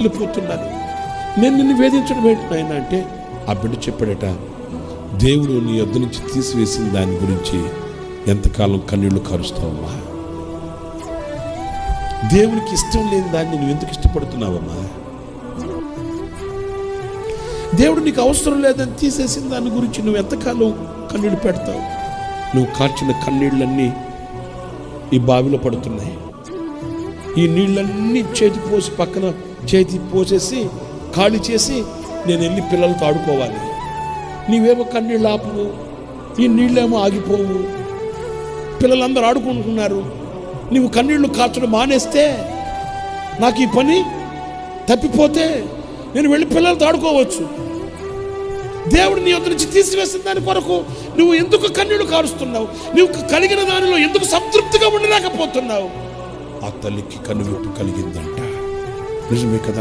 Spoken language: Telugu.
వెళ్ళిపోతున్నాను, నేను నిన్ను వేధించడం ఏంటి నాయన అంటే ఆ బిడ్డ చెప్పాడట, దేవుడు నీ యొద్ద నుంచి తీసివేసిన దాని గురించి ఎంతకాలం కన్నీళ్లు కారుస్తావమ్మా? దేవునికి ఇష్టం లేని దాన్ని నువ్వు ఎందుకు ఇష్టపడుతున్నావమ్మా? దేవుడు నీకు అవసరం లేదని తీసేసిన దాని గురించి నువ్వు ఎంతకాలం కన్నీళ్ళు పెడతావు? నువ్వు కార్చిన కన్నీళ్ళన్నీ ఈ బావిలో పడుతున్నాయి. ఈ నీళ్ళన్నీ చేతి పోసేసి ఖాళీ చేసి నేను వెళ్ళి పిల్లలతో ఆడుకోవాలి. నీవేమో కన్నీళ్ళు ఆపువు, ఈ నీళ్ళేమో ఆగిపోవు. పిల్లలందరూ ఆడుకుంటున్నారు, నీవు కన్నీళ్లు కార్చడం మానేస్తే, నాకు ఈ పని తప్పిపోతే నేను వెళ్ళి పిల్లలతో ఆడుకోవచ్చు. దేవుడు నీ వద్ద నుంచి తీసివేసిన దాని కొరకు నువ్వు ఎందుకు కన్నీళ్లు కారుస్తున్నావు? నువ్వు కలిగిన దానిలో ఎందుకు సంతృప్తిగా ఉండలేకపోతున్నావు? ఆ తల్లికి కనువిప్పు కలిగిందంట. నిజమే కదా?